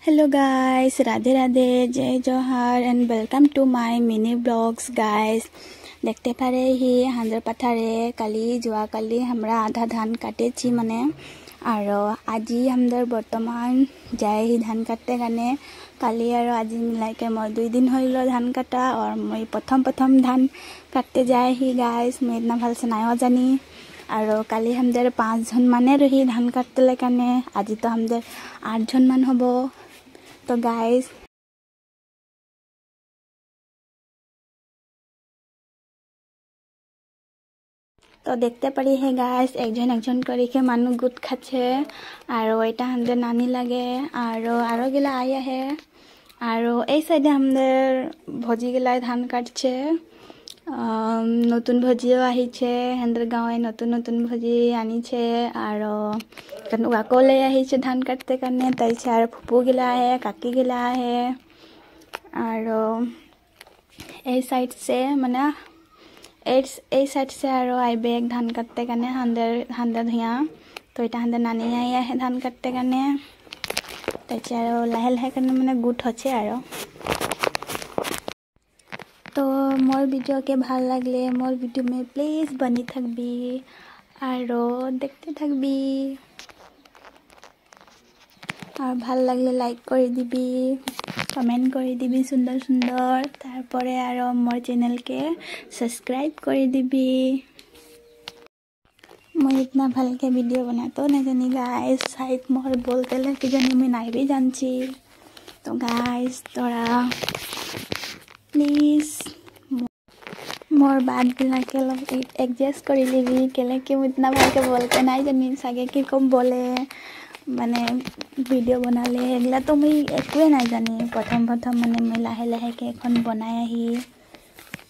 Hello guys, Radhe Radhe, जय जोहार and welcome to my mini blogs guys. देखते पारे ही हांजर पथारे काली जुआ काली हमरा आधा धान काटे माने और आज हमदर बर्तमान जाए ही धान काटे गाने काली और आज मिलाई के मैं 2 दिन हो धान काटा और मैं प्रथम धान काटते जाए ही गाइस। मैं इतना भल से नाइओ जानी और काली हमदर 5 जन माने रही धान काटते काने आज तो हमदर 8 जन मान हबो। तो गाइस तो देखते पारी है गाइस एक जन करके मानु गुट खाचे और एटा हमदर नानी लगे और गिला आया है और ए साइडे हमदर भजी गिला धान काटছে नतुन भजिও আহিছে हमदर गाँवे नतुन भजी आनिছে और उगाकले আহিছে धान काटते करने तैसे और फुपू गिला है काकी गिला है और ए साइड से माने ए साइड से और आइबे एक धान काटते करने हांदर धिया तो इटा हांदर नानी आया है धान काटते करने तैसे और लाहे लाहे करने माने गुट होचे और तो मोर वीडियो के ভাল लागले मोर वीडियो में प्लीज बनी थकबी और देखते थकबी और ভাল लागले लाइक कर दिबी कमेंट कर दिबी सुंदर सुंदर तारपरे और मोर चैनल के सब्सक्राइब कर दिबी। मैं इतना भल के वीडियो बनातो नहीं जानी गाइस शायद मोर बोलते लगे जानी मैं नहीं भी जानची। तो गाइस थोड़ा प्लीज मोर बात गिला के लोग एडजस्ट कर लीबी केले कि मैं इतना भल के बोलते नहीं जानी सागे कि कम बोले माने वीडियो बनाले एगला तो मैं एक नहीं जानी प्रथम माने मैं लाहे लाहे के एखन बनाया ही।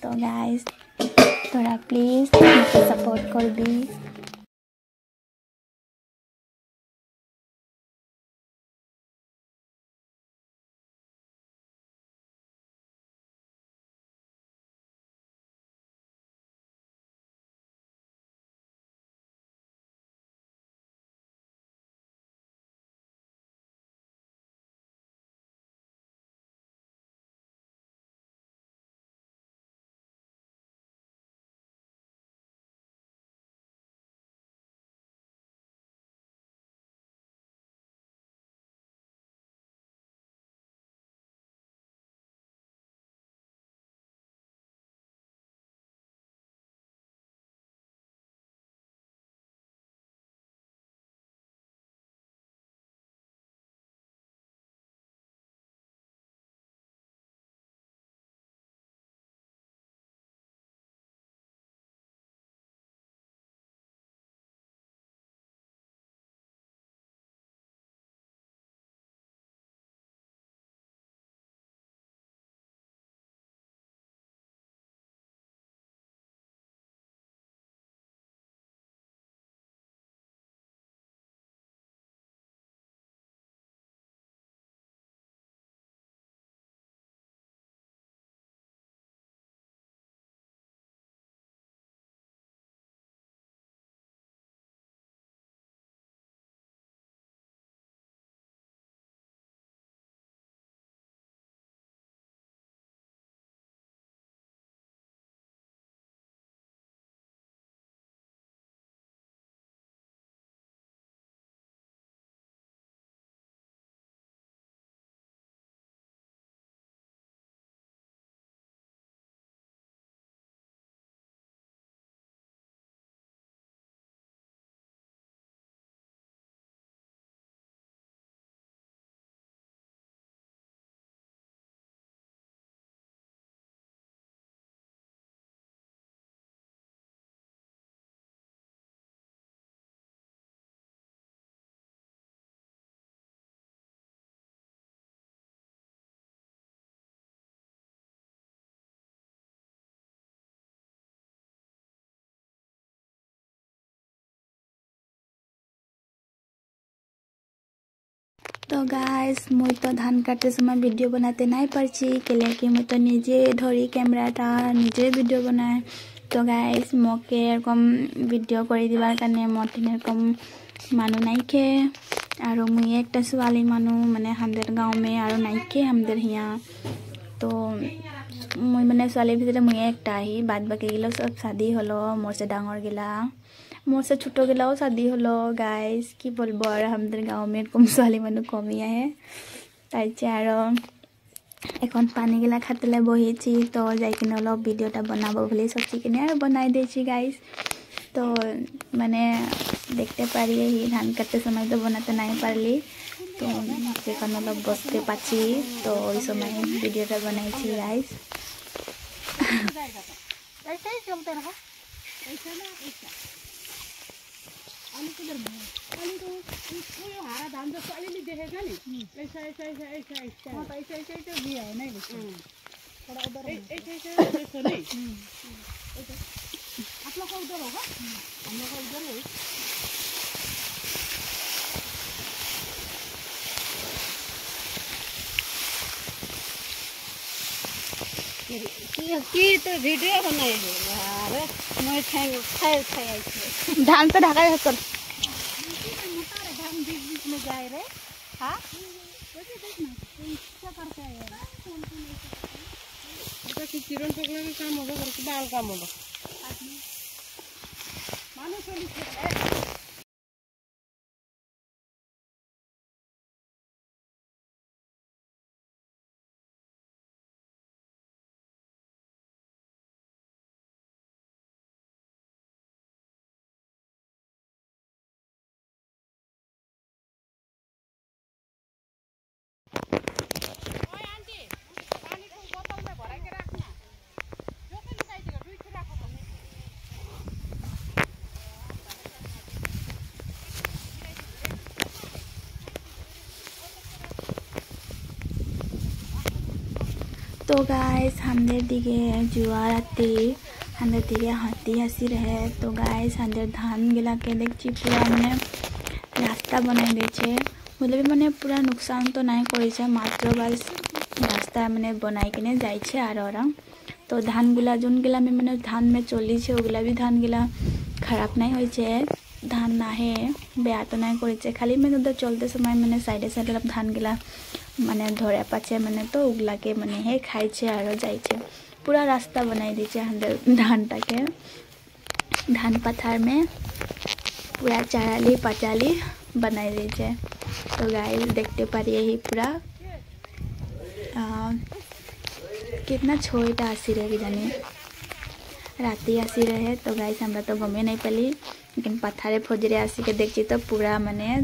तो गाइस थोड़ा प्लीज मुझे सपोर्ट कर दी। तो गाइस मुई तो धान काटे समय वीडियो बनाते नहीं पारची केले कि मुई तो निजे धरी कैमराटा निजे वीडियो बनाए। तो गाइस मोके एरकम वीडियो कर दिबार काने मोर एरकम मानु नहीं के और मुझे एक ছোৱালী মানুহ মানে हमदर गाँव में और नाइके हमदर हिया तो मैं मैंने ছোৱালীৰ ভিতরে मुझे एक बाद बाकी गिला सब शादी हलो मोर से डांगर गिला मोर से छोटो गिलाओ शादी हलो गाइस कि बोलबो और हमदर गाँव में कम ছোৱালী মানুহ कमी है ताइचे और এখন पानी गिला खातले बहिची तो जाइकिने अलग भिडिओटा बनाबो बोली सोची किने और बनाई देची गाइस तो मैंने देखते पारिए ही धान काटते समय तो बनाते नहीं पारली तो सेखाने अलग बसते पाची तो इस समय भिडिओटा बनाई गाइस आप लोग का उधर होगा हम लोग का उधर है की तो वीडियो बनाए है अरे मैं खाए धान पे ढका है सब मोटा रे धान बीच में जाए रे हां कैसे देखना क्या करते हैं यार तो किरण पकड़ने का काम होगा करके बाल काम होगा मानो चली तो गाइस हमदर दिगे जुआ राती हमदर दिगे हाथी आसी रहे तो गाइस हमदर धान गिला के देखी पूरा माने रास्ता बनाई देछे मतलब माने पूरा नुकसान तो नहीं करिছে मात्र बस रास्ता माने बनाई किने जाइछे और तो धान गिला जोन गिला में माने धान में चलिছে ओगिला भी धान गिला खराब नहीं होइছে धान नाहे बेया तो नहीं करिছে खाली में उधर चलते समय माने साइडे साइडे धान गिला माने धरे पाचे माने तो उगला के माने हे खाइছে और जाइছে पूरा रास्ता बनाई दीचे हमदर धानटा के धान पथार में पूरा चाराली पचाली बनाई दीचे तो गाइस देखते पारिए ही पूरा कितना छोटा आसी रहे जानी राती आसी रहे तो गाइस हमरा तो गमे नहीं पाली लेकिन पथारे फजरे आसी के देखी तो पूरा माने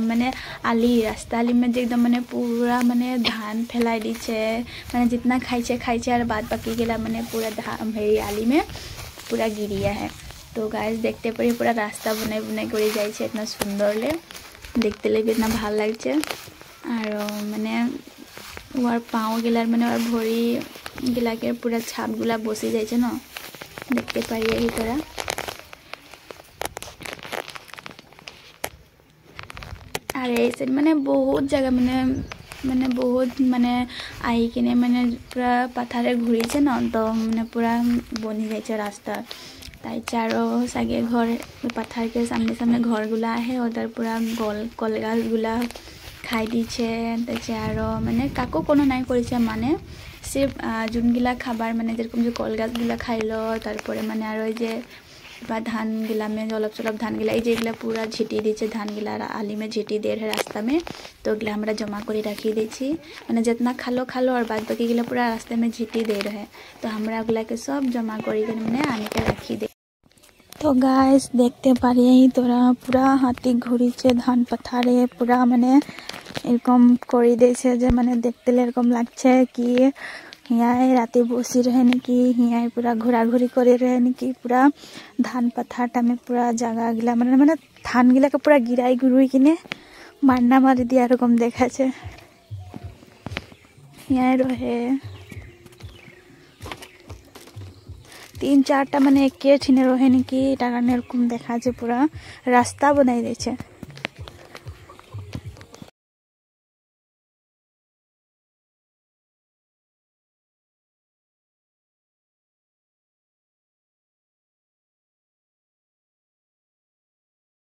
माने आली रास्ता आली में एकदम माने पूरा माने धान फैलाई दीचे माने जितना खाइছে और बाद बाकी गिला माने पूरा धान हेरी आली में पूरा गिरिया है तो गाइस देखते पड़ी पूरा रास्ता बनाई बनाई कर जाइছে इतना सुंदर ले देखते ले भी इतना ভাল লাগছে और माने ওর पाँव गिलार माने और भरी गिला के पूरा छाप गुला बसि जाइছে ना देखते पारिए ही तरह और ऐसे माने बहुत जगह माने बहुत माने आई किने माने पूरा पथारे घूरीছে ना तो माने पूरा बनी जाइছে रास्ता ताई चारो सागे घर पथार के सामने सामने घर गुला है उधर पूरा कलगाछ गुला खाई दीছে ताइছে आरो माने काको कोनो নাই করিছে माने सिर्फ जोनगिला खाबार माने जेरकम जो कलगाछ गुला खाइलो तारपरे माने आरो जे बा धान गिला में जलप चलप धान गिला ये पूरा झिटी दीचे धान गिला आली में झिटी दे रहे रास्ता में तो गिला हमरा जमा कर रखी दी मैंने जितना खालो खालो और बाद बाकी गिला पूरा रास्ते में झिटी दे रहे तो हमरा गिला के सब जमा कर मैंने आने के रखी दे तो गाइस देखते पारिए ही तोरा पूरा हाथी घूरीছে धान पथारे पूरा माने एरकम कर देছে जे माने देखते एरकम लागছে कि हियाँ राते बसि रहे निकी हियाँ पूरा घोरा घोरी करे रहे निकी पूरा धान पथारटा में पूरा जगह गिला माने माने धान गिला के पूरा गिराई गुरुई किने मारना मारी दिया एरकम देखाছে हियाँ रहे 3-4टा माने एके छिने रहे निकी एटा कारणे एरकम देखाছে पूरा रास्ता बनाई देছে।